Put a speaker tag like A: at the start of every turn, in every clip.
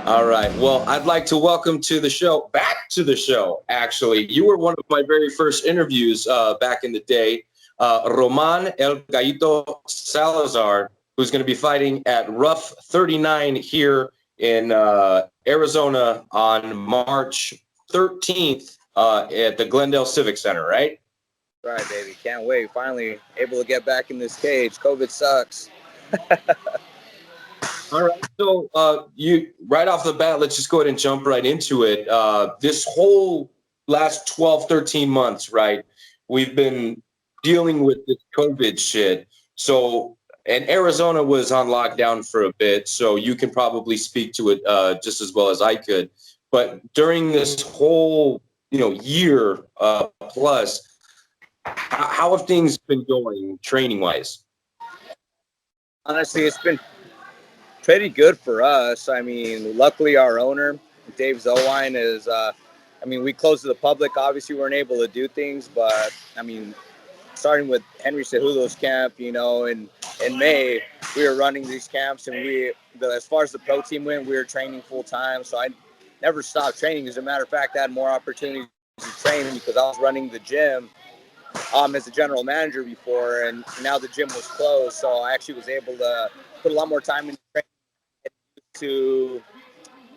A: All right. Well, I'd like to welcome back to the show, actually. You were one of my very first interviews back in the day. Roman El Gallito Salazar, who's going to be fighting at RUF 39 here in Arizona on March 13th at the Glendale Civic Center, right?
B: Right, baby. Can't wait. Finally able to get back in this cage. COVID sucks.
A: All right. So you right off the bat, let's just go ahead and jump right into it. This whole last 12, 13 months, right? We've been dealing with this COVID shit. So, and Arizona was on lockdown for a bit, so you can probably speak to it just as well as I could. But during this whole, year plus, how have things been going training wise?
B: Honestly, it's been pretty good for us. I mean, luckily our owner, Dave Zowine, we closed to the public. Obviously, we weren't able to do things, but I mean, starting with Henry Cejudo's camp, in May, we were running these camps, and as far as the pro team went, we were training full time. So I never stopped training. As a matter of fact, I had more opportunities to train because I was running the gym as a general manager before, and now the gym was closed. So I actually was able to put a lot more time into training to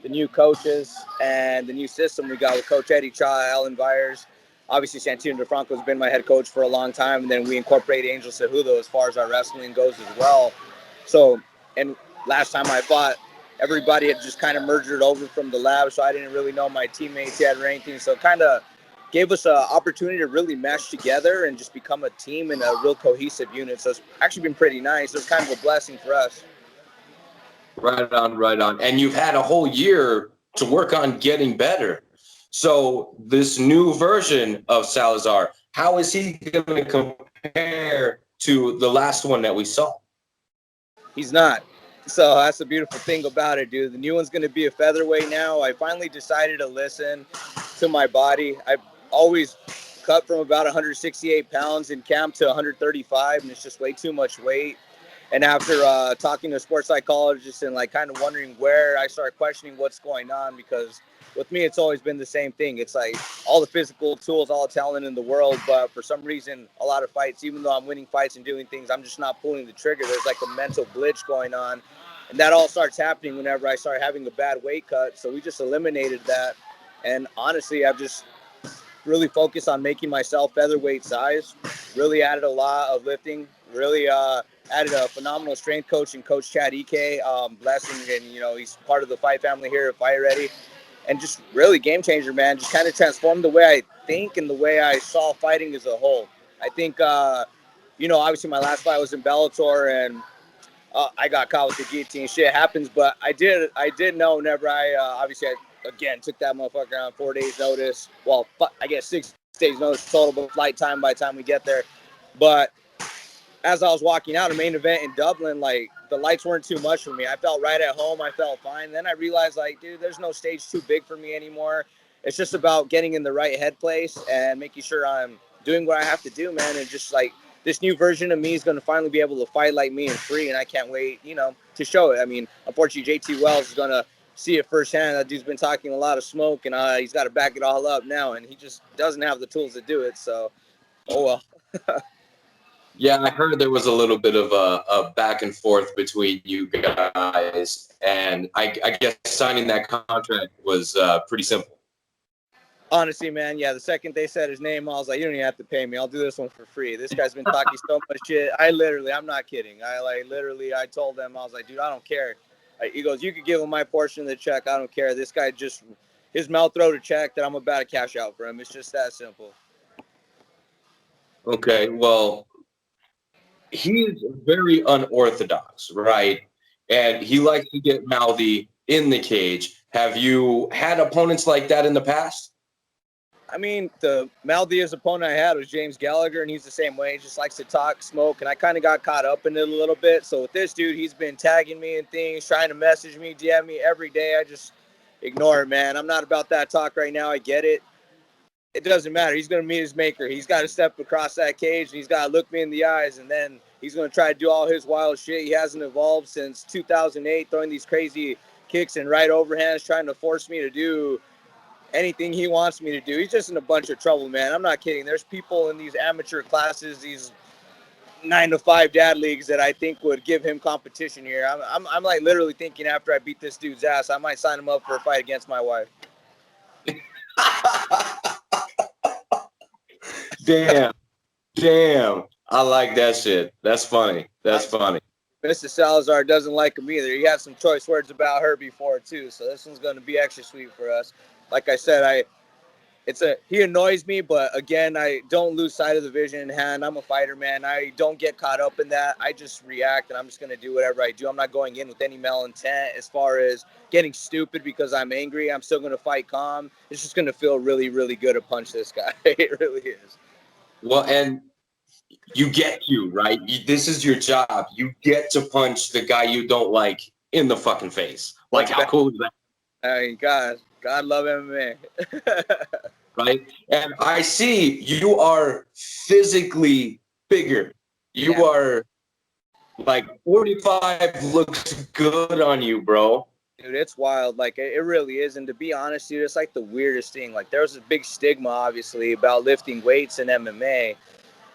B: the new coaches and the new system we got with Coach Eddie Cha, Alan Byers. Obviously, Santino DeFranco has been my head coach for a long time, and then we incorporate Angel Cejudo as far as our wrestling goes as well. So, and last time I fought, everybody had just kind of merged it over from the lab, so I didn't really know my teammates yet or anything. So, it kind of gave us an opportunity to really mesh together and just become a team and a real cohesive unit. So, it's actually been pretty nice. It's kind of a blessing for us.
A: Right on, right on. And you've had a whole year to work on getting better. So this new version of Salazar, how is he going to compare to the last one that we saw?
B: He's not. So that's the beautiful thing about it, dude. The new one's going to be a featherweight now. I finally decided to listen to my body. I've always cut from about 168 pounds in camp to 135, and it's just way too much weight. And after talking to a sports psychologist and kind of wondering where, I started questioning what's going on, because with me, it's always been the same thing. It's like all the physical tools, all the talent in the world, but for some reason, a lot of fights, even though I'm winning fights and doing things, I'm just not pulling the trigger. There's like a mental glitch going on. And that all starts happening whenever I start having a bad weight cut. So we just eliminated that. And honestly, I've just really focused on making myself featherweight size, really added a lot of lifting, really added a phenomenal strength coach and Coach Chad Ike, blessing, and he's part of the fight family here at Fight Ready, and just really game changer, man. Just kind of transformed the way I think and the way I saw fighting as a whole. I think, obviously my last fight was in Bellator, and I got caught with the guillotine. Shit happens, but I did know whenever obviously I again took that motherfucker on 4 days notice. Well, I guess 6 days notice total, but flight time by the time we get there. But as I was walking out, a main event in Dublin, the lights weren't too much for me. I felt right at home. I felt fine. Then I realized, dude, there's no stage too big for me anymore. It's just about getting in the right head place and making sure I'm doing what I have to do, man. And just this new version of me is going to finally be able to fight like me and free. And I can't wait, to show it. I mean, unfortunately, JT Wells is going to see it firsthand. That dude's been talking a lot of smoke, and he's got to back it all up now. And he just doesn't have the tools to do it. So, oh well.
A: Yeah, I heard there was a little bit of a back and forth between you guys, and I guess signing that contract was pretty simple.
B: Honestly, man, yeah, the second they said his name, I was like, you don't even have to pay me. I'll do this one for free. This guy's been talking so much shit. I'm not kidding. I told him, I was like, dude, I don't care. He goes, you could give him my portion of the check. I don't care. This guy just, his mouth wrote a check that I'm about to cash out for him. It's just that simple.
A: Okay, well, he's very unorthodox, right? And he likes to get mouthy in the cage. Have you had opponents like that in the past?
B: I mean, the mouthiest opponent I had was James Gallagher, and he's the same way. He just likes to talk, smoke, and I kind of got caught up in it a little bit. So with this dude, he's been tagging me and things, trying to message me, DM me every day. I just ignore it, man. I'm not about that talk right now. I get it. It doesn't matter. He's going to meet his maker. He's got to step across that cage, and he's got to look me in the eyes, and then he's going to try to do all his wild shit. He hasn't evolved since 2008, throwing these crazy kicks and right overhands, trying to force me to do anything he wants me to do. He's just in a bunch of trouble, man. I'm not kidding. There's people in these amateur classes, these 9-to-5 dad leagues that I think would give him competition here. I'm like literally thinking after I beat this dude's ass, I might sign him up for a fight against my wife.
A: Damn. I like that shit. That's funny.
B: Mr. Salazar doesn't like him either. He had some choice words about her before too, so this one's going to be extra sweet for us. Like I said, he annoys me, but again, I don't lose sight of the vision in hand. I'm a fighter, man. I don't get caught up in that. I just react, and I'm just going to do whatever I do. I'm not going in with any malintent as far as getting stupid because I'm angry. I'm still going to fight calm. It's just going to feel really, really good to punch this guy. It really is.
A: Well, and you get to, right? This is your job. You get to punch the guy you don't like in the fucking face. Like, how cool is that?
B: I mean, God love MMA.
A: Right? And I see you are physically bigger. You are like 45 looks good on you, bro.
B: Dude, it's wild. Like, it really is. And to be honest, dude, it's like the weirdest thing. Like, there's a big stigma, obviously, about lifting weights in MMA.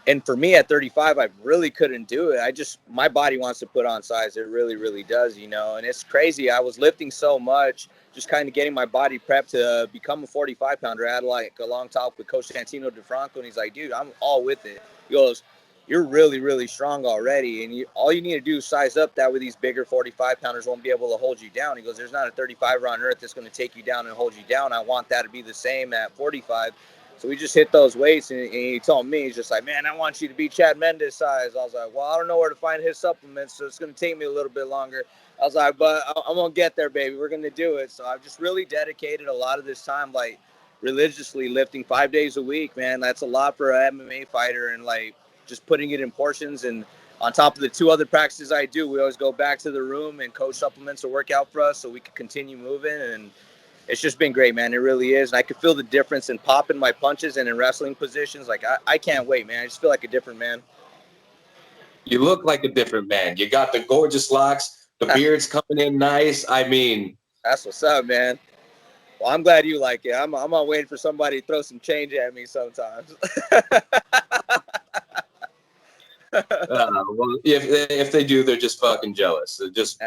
B: And for me at 35, I really couldn't do it. My body wants to put on size. It really, really does, you know. And it's crazy. I was lifting so much, just kind of getting my body prepped to become a 45-pounder. I had like a long talk with Coach Santino DeFranco, and he's like, dude, I'm all with it. He goes, you're really, really strong already. And all you need to do is size up. That way these bigger 45-pounders won't be able to hold you down. He goes, there's not a 35er on earth that's going to take you down and hold you down. I want that to be the same at 45. So we just hit those weights, and he told me, he's just like, man, I want you to be Chad Mendes size. I was like, well, I don't know where to find his supplements, so it's going to take me a little bit longer. I was like, but I'm going to get there, baby. We're going to do it. So I've just really dedicated a lot of this time, like, religiously lifting 5 days a week, man. That's a lot for an MMA fighter, and, like, just putting it in portions. And on top of the 2 other practices I do, we always go back to the room, and coach supplements will work out for us so we can continue moving. And it's just been great, man. It really is. And I can feel the difference in popping my punches and in wrestling positions. Like, I can't wait, man. I just feel like a different man.
A: You look like a different man. You got the gorgeous locks. The beard's coming in nice. I mean,
B: that's what's up, man. Well, I'm glad you like it. I'm on waiting for somebody to throw some change at me sometimes.
A: Well, if they do, they're just fucking jealous. They're just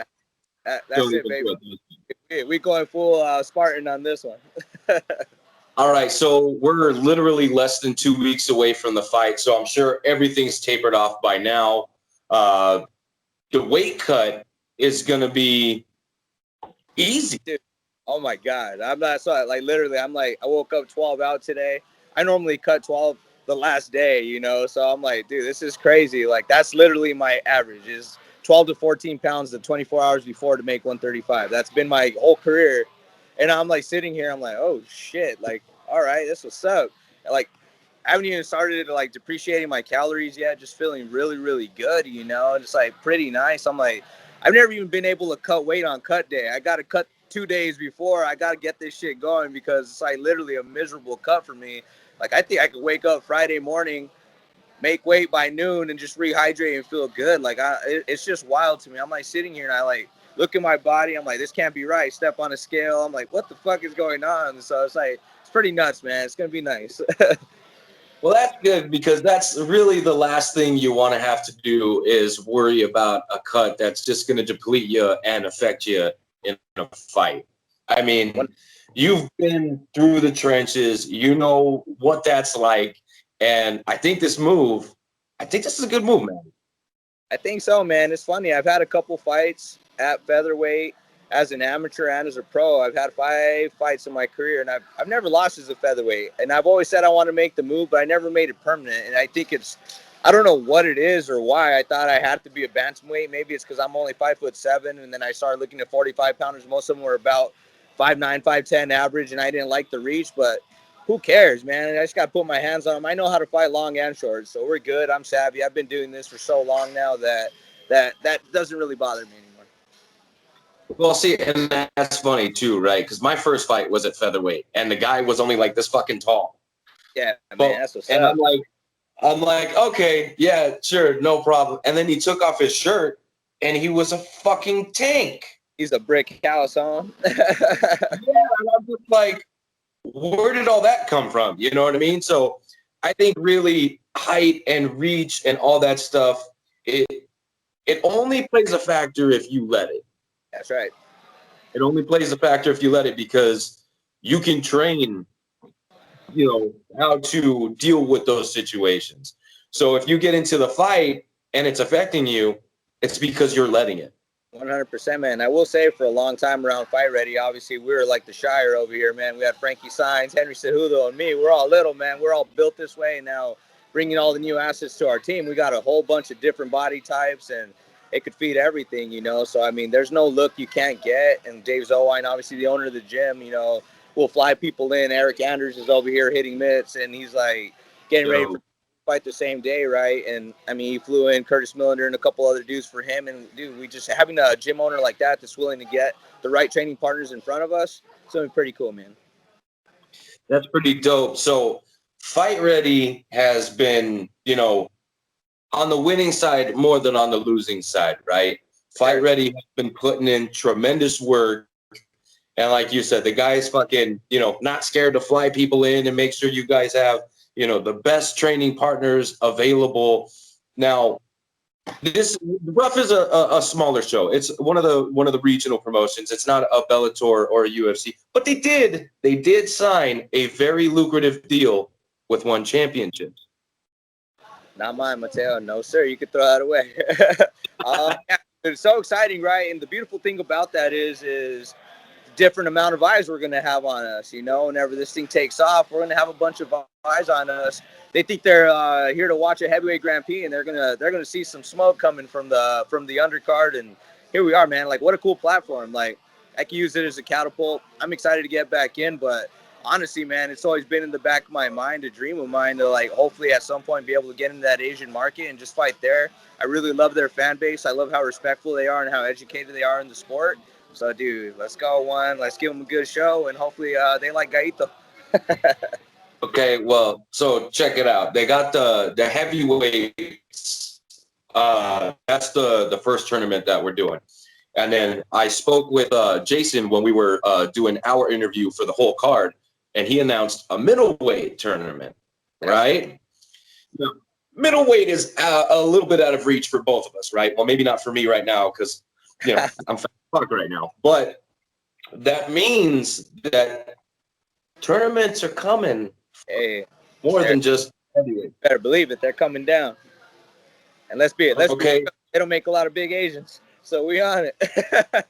B: that's it, baby. We going full Spartan on this one.
A: All right, so we're literally less than 2 weeks away from the fight, so I'm sure everything's tapered off by now. The weight cut is going to be easy.
B: Dude, oh my God. I'm not so like literally I'm like I woke up 12 out today. I normally cut 12 the last day, you know. So I'm like, dude, this is crazy. Like that's literally my average is 12 to 14 pounds the 24 hours before to make 135. That's been my whole career. And I'm like sitting here, I'm like, oh shit, like, all right, this what's up. Like I haven't even started like depreciating my calories yet, just feeling really, really good, you know, just like pretty nice. I'm like, I've never even been able to cut weight on cut day. I got to cut 2 days before. I got to get this shit going because it's like literally a miserable cut for me. Like I think I could wake up Friday morning, make weight by noon and just rehydrate and feel good. Like it's just wild to me. I'm like sitting here and I like look at my body. I'm like, this can't be right. Step on a scale. I'm like, what the fuck is going on? So it's like, it's pretty nuts, man. It's going to be nice.
A: Well, that's good because that's really the last thing you want to have to do is worry about a cut that's just going to deplete you and affect you in a fight. I mean, you've been through the trenches. You know what that's like. And I think this is a good move, man.
B: I think so, man. It's funny. I've had a couple fights at featherweight as an amateur and as a pro. I've had 5 fights in my career, and I've never lost as a featherweight. And I've always said I want to make the move, but I never made it permanent. And I think I don't know what it is or why I thought I had to be a bantamweight. Maybe it's because I'm only 5'7", and then I started looking at 45 pounders. Most of them were about 5'9", 5'10" average, and I didn't like the reach, but who cares, man? I just got to put my hands on them. I know how to fight long and short, so we're good. I'm savvy. I've been doing this for so long now that doesn't really bother me anymore.
A: Well, see, and that's funny too, right? Because my first fight was at featherweight, and the guy was only like this fucking tall.
B: Yeah, man, that's what's up.
A: And I'm like, okay, yeah, sure, no problem. And then he took off his shirt, and he was a fucking tank.
B: He's a brick house, huh?
A: Yeah, and I'm just like, where did all that come from? You know what I mean? So I think really height and reach and all that stuff, it only plays a factor if you let it.
B: That's right.
A: It only plays a factor if you let it, because you can train, how to deal with those situations. So if you get into the fight and it's affecting you, it's because you're letting it.
B: 100%, man. I will say for a long time around Fight Ready, obviously we were like the Shire over here, man. We had Frankie Saenz, Henry Cejudo, and me. We're all little, man. We're all built this way now. Bringing all the new assets to our team, we got a whole bunch of different body types, and it could feed everything, So, I mean, there's no look you can't get. And Dave Zowine, obviously the owner of the gym, will fly people in. Eric Anders is over here hitting mitts, and he's like getting ready for fight the same day, right? And I mean, he flew in Curtis Millender and a couple other dudes for him. And dude, we just having a gym owner like that that's willing to get the right training partners in front of us, it's gonna be pretty cool, man.
A: That's pretty dope. So Fight Ready has been, on the winning side more than on the losing side, right? Fight Ready has been putting in tremendous work. And like you said, the guy's fucking, not scared to fly people in and make sure you guys have, the best training partners available. Now, this RUF is a smaller show. It's one of the regional promotions. It's not a Bellator or a UFC, but they did sign a very lucrative deal with One Championships.
B: Not mine, Mateo. No, sir. You could throw that away. Yeah, it's so exciting, right? And the beautiful thing about that is different amount of eyes we're going to have on us, whenever this thing takes off, we're going to have a bunch of eyes on us. They think they're here to watch a heavyweight Grand Prix, and they're going to see some smoke coming from the undercard. And here we are, man. Like, what a cool platform. Like, I can use it as a catapult. I'm excited to get back in, but honestly, man, it's always been in the back of my mind, a dream of mine to, like, hopefully at some point be able to get into that Asian market and just fight there. I really love their fan base. I love how respectful they are and how educated they are in the sport. So, dude, let's go one. Let's give them a good show, and hopefully they like Gallito.
A: Okay, well, so check it out. They got the heavyweights. That's the first tournament that we're doing. And then I spoke with Jason when we were doing our interview for the whole card, and he announced a middleweight tournament, right? Now, middleweight is a little bit out of reach for both of us, right? Well, maybe not for me right now because, I'm fucked right now. But that means that tournaments are coming.
B: Hey,
A: more than just heavyweight.
B: Better believe it. They're coming down. And let's be okay. They don't make a lot of big Asians, so we on it.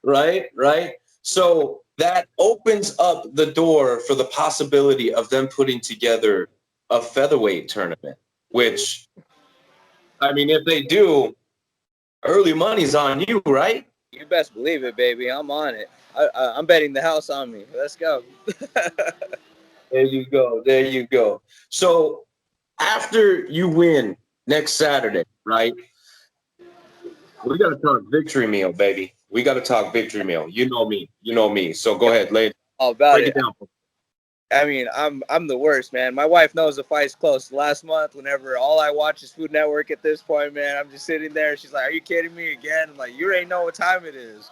A: Right. So that opens up the door for the possibility of them putting together a featherweight tournament, which, I mean, if they do, early money's on you, right?
B: You best believe it, baby. I'm on it. I'm betting the house on me. Let's go.
A: There you go. So after you win next Saturday, right? We got to talk victory meal, baby. We got to talk victory meal. You know me. So go ahead, lay
B: break it down. I mean, I'm the worst, man. My wife knows the fight's close. Last month, whenever all I watch is Food Network at this point, man, I'm just sitting there. She's like, "Are you kidding me again?" I'm like, "You ain't know what time it is."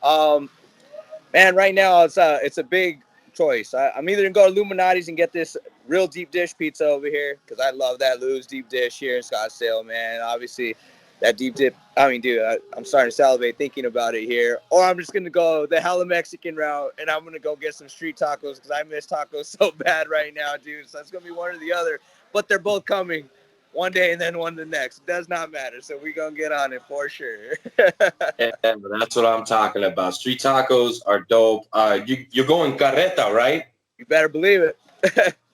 B: Man, right now it's a big choice. I'm either gonna go to Illuminati's and get this real deep dish pizza over here because I love that Lou's deep dish here in Scottsdale, man. Obviously, that deep dip. I mean, dude, I'm starting to salivate thinking about it here. Or I'm just gonna go the hella Mexican route and I'm gonna go get some street tacos because I miss tacos so bad right now, dude. So it's gonna be one or the other. But they're both coming one day and then one the next. It does not matter. So we're gonna get on it for sure.
A: Yeah, that's what I'm talking about. Street tacos are dope. You're going carreta, right?
B: You better believe it.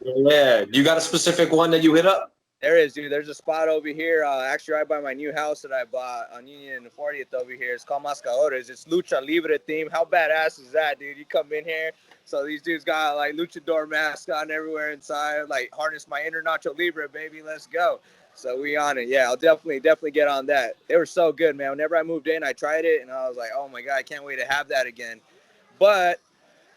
A: Yeah. You got a specific one that you hit up?
B: There is, dude. There's a spot over here, actually right by my new house that I bought on Union and 40th over here. It's called Mascadores. It's Lucha Libre theme. How badass is that, dude? You come in here. So these dudes got like luchador masks on everywhere inside. Like, harness my inner Nacho Libre, baby. Let's go. So we on it. Yeah, I'll definitely get on that. They were so good, man. Whenever I moved in, I tried it, and I was like, oh, my God, I can't wait to have that again. But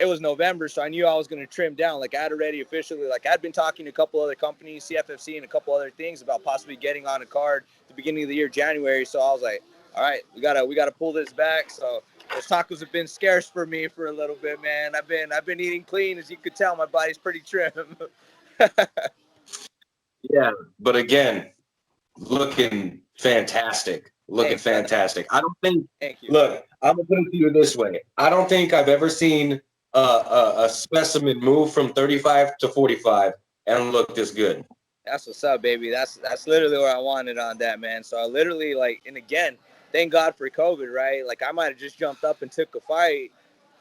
B: it was November, so I knew I was going to trim down. Like, I had already officially, like, I'd been talking to a couple other companies, CFFC and a couple other things about possibly getting on a card at the beginning of the year, January. So I was like, all right, we gotta pull this back. So those tacos have been scarce for me for a little bit, man. I've been eating clean, as you could tell. My body's pretty trim.
A: Yeah, but again, looking fantastic. Looking
B: Thanks, brother.
A: fantastic. I don't think.
B: Thank you.
A: Look, I'm gonna put it to you this way. I don't think I've ever seen a specimen move from 35 to 45 and look this good.
B: That's what's up, baby. That's literally where I wanted on that, man. So I literally and again, thank God for COVID, right? Like I might have just jumped up and took a fight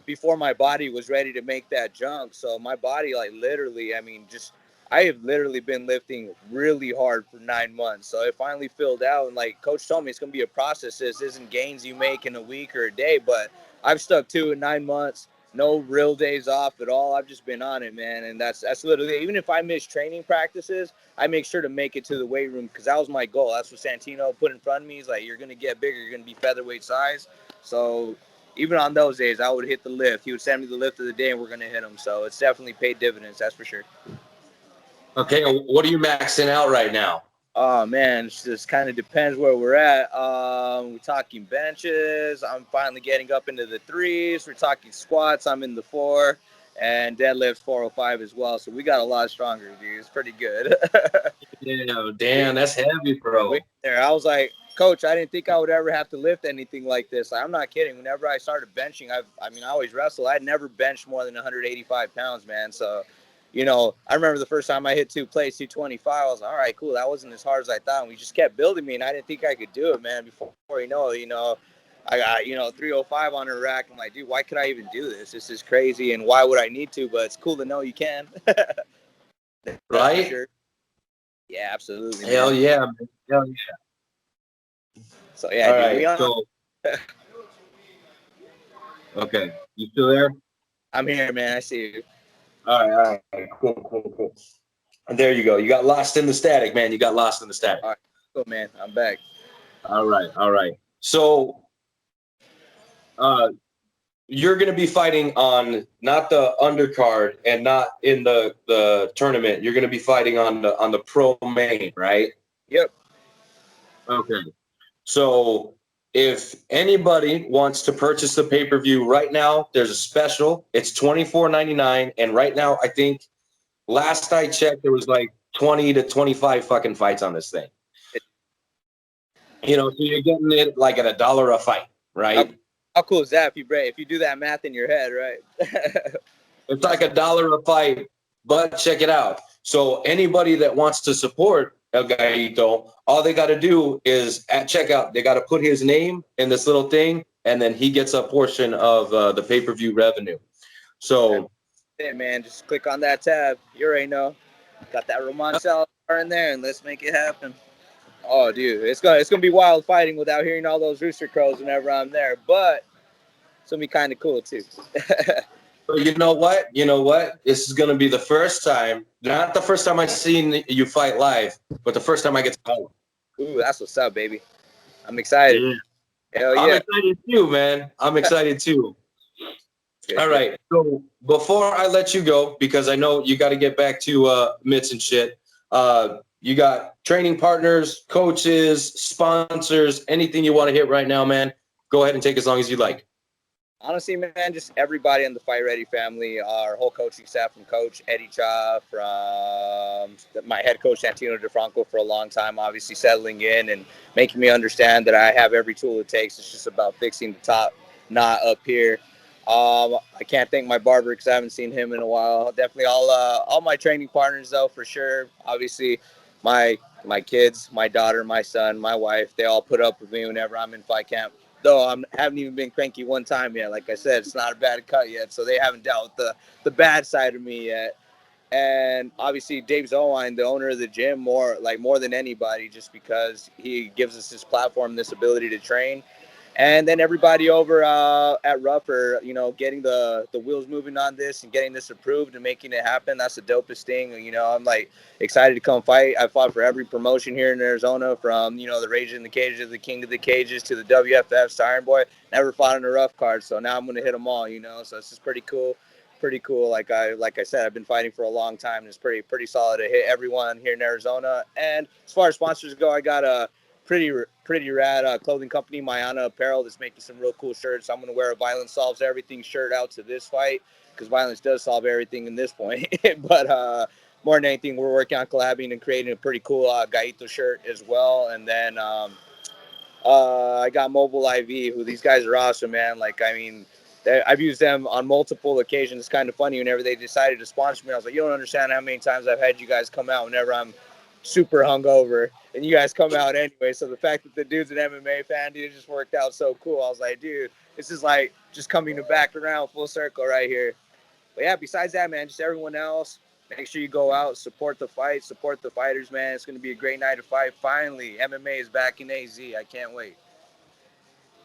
B: before my body was ready to make that jump. So my body, literally, I mean, I have literally been lifting really hard for 9 months. So it finally filled out. And like coach told me, it's going to be a process. This isn't gains you make in a week or a day, but I've stuck to it 9 months. No real days off at all. I've just been on it, man. And that's literally, even if I miss training practices, I make sure to make it to the weight room because that was my goal. That's what Santino put in front of me. He's like, you're going to get bigger. You're going to be featherweight size. So even on those days, I would hit the lift. He would send me the lift of the day, and we're going to hit him. So it's definitely paid dividends, that's for sure.
A: Okay, what are you maxing out right now?
B: Oh, man, it just kind of depends where we're at. We're talking benches. I'm finally getting up into the 3s. We're talking squats. I'm in the 4. And deadlifts 405 as well. So we got a lot stronger, dude. It's pretty good.
A: Yeah, damn, that's heavy, bro.
B: There, I was like, Coach, I didn't think I would ever have to lift anything like this. I'm not kidding. Whenever I started benching, I always wrestled. I'd never benched more than 185 pounds, man. So, I remember the first time I hit 2 plates, 225. I was like, all right, cool. That wasn't as hard as I thought. And we just kept building me, and I didn't think I could do it, man. Before I got 305 on a rack. I'm like, dude, why could I even do this? This is crazy, and why would I need to? But it's cool to know you can.
A: Right?
B: Sure. Yeah, absolutely.
A: Hell
B: man.
A: yeah, man. Hell yeah.
B: So yeah,
A: All
B: dude,
A: right, so okay, you still there?
B: I'm here, man. I see you.
A: All right, cool. And there you go. You got lost in the static, man. You got lost in the static.
B: All right, cool, man. I'm back.
A: All right. So, you're going to be fighting on not the undercard and not in the tournament. You're going to be fighting on the pro main, right?
B: Yep.
A: Okay. So if anybody wants to purchase the pay-per-view right now, there's a special. It's $24.99, and right now I think last I checked there was like 20 to 25 fucking fights on this thing. So you're getting it like at $1 a fight, right?
B: How cool is that if you do that math in your head, right?
A: It's like $1 a fight, but check it out. So anybody that wants to support El Gallito, all they got to do is at checkout, they got to put his name in this little thing, and then he gets a portion of the pay-per-view revenue. So,
B: yeah, man, just click on that tab. You already know. Got that Roman Salazar in there, and let's make it happen. Oh, dude, it's gonna be wild fighting without hearing all those rooster crows whenever I'm there, but it's gonna be kind of cool too.
A: so you know what? This is gonna be the first time, not the first time I've seen you fight live, but the first time I get to fight.
B: Ooh, that's what's up, baby. I'm excited.
A: Yeah.
B: Hell yeah.
A: I'm excited too, man. I'm excited too. All right. So before I let you go, because I know you got to get back to mitts and shit. You got training partners, coaches, sponsors, anything you want to hit right now, man. Go ahead and take as long as you like.
B: Honestly, man, just everybody in the Fight Ready family, our whole coaching staff, from Coach Eddie Cha, from my head coach Santino DeFranco for a long time, obviously settling in and making me understand that I have every tool it takes. It's just about fixing the top knot up here. I can't thank my barber because I haven't seen him in a while. Definitely all my training partners, though, for sure. Obviously, my kids, my daughter, my son, my wife, they all put up with me whenever I'm in fight camp. Though I haven't even been cranky one time yet. Like I said, it's not a bad cut yet, so they haven't dealt with the bad side of me yet. And obviously Dave Zowine, the owner of the gym, more than anybody, just because he gives us this platform, this ability to train. And then everybody over at RUF are, getting the wheels moving on this and getting this approved and making it happen. That's the dopest thing. I'm excited to come fight. I fought for every promotion here in Arizona, from, the Rage in the Cages, the King of the Cages, to the WFF, Iron Boy. Never fought on a RUF card, so now I'm going to hit them all, So it's just pretty cool. Pretty cool. Like I said, I've been fighting for a long time, and it's pretty solid to hit everyone here in Arizona. And as far as sponsors go, I got a pretty rad clothing company, Mayana Apparel, that's making some real cool shirts. I'm gonna wear a Violence Solves Everything shirt out to this fight because violence does solve everything in this point. But more than anything, we're working on collabing and creating a pretty cool Gallito shirt as well. And then I got Mobile IV, who these guys are awesome, man. Like, I mean, I've used them on multiple occasions. It's kind of funny whenever they decided to sponsor me. I was like, you don't understand how many times I've had you guys come out whenever I'm super hungover, and you guys come out anyway. So the fact that the dude's an MMA fan, dude, it just worked out so cool. I was like, dude, this is like just coming back around full circle right here. But yeah, besides that, man, just everyone else, make sure you go out, support the fight, support the fighters, man. It's going to be a great night to fight. Finally, MMA is back in AZ. I can't wait.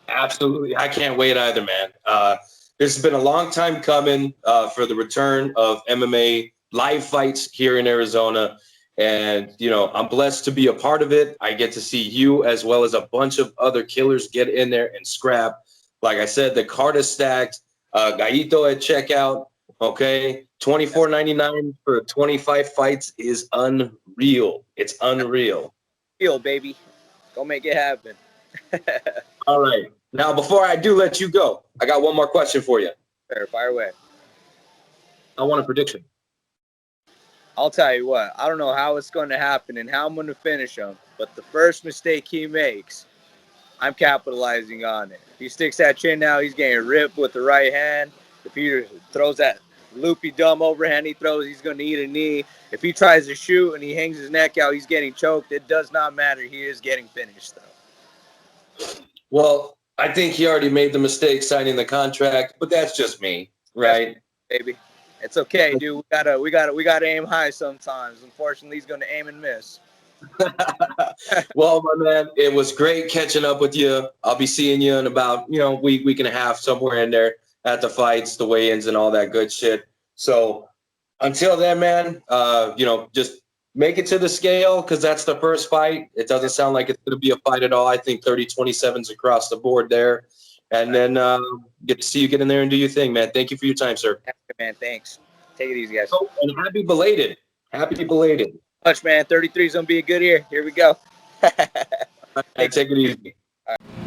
A: Absolutely. I can't wait either, man. This has been a long time coming for the return of MMA live fights here in Arizona. And, you know, I'm blessed to be a part of it. I get to see you as well as a bunch of other killers get in there and scrap. Like I said, the card is stacked. Gallito at checkout. Okay. $24.99 for 25 fights is unreal. It's unreal.
B: Feel, baby. Go make it happen.
A: All right. Now, before I do let you go, I got one more question for you.
B: Sure, fire away.
A: I want a prediction.
B: I'll tell you what, I don't know how it's going to happen and how I'm going to finish him, but the first mistake he makes, I'm capitalizing on it. If he sticks that chin out, he's getting ripped with the right hand. If he throws that loopy dumb overhand he throws, he's going to eat a knee. If he tries to shoot and he hangs his neck out, he's getting choked. It does not matter. He is getting finished, though.
A: Well, I think he already made the mistake signing the contract, but that's just me, right?
B: Baby. It's okay, dude. We gotta aim high sometimes. Unfortunately, he's gonna aim and miss.
A: Well, my man, it was great catching up with you. I'll be seeing you in about, week and a half, somewhere in there at the fights, the weigh-ins, and all that good shit. So until then, man, just make it to the scale because that's the first fight. It doesn't sound like it's going to be a fight at all. I think 30-27's across the board there. And then get to see you get in there and do your thing, man. Thank you for your time, sir.
B: Man, thanks. Take it easy, guys.
A: Oh, and happy belated. Happy belated.
B: Much, man. 33 is going to be a good year. Here we go.
A: Hey, take it easy.
B: All right.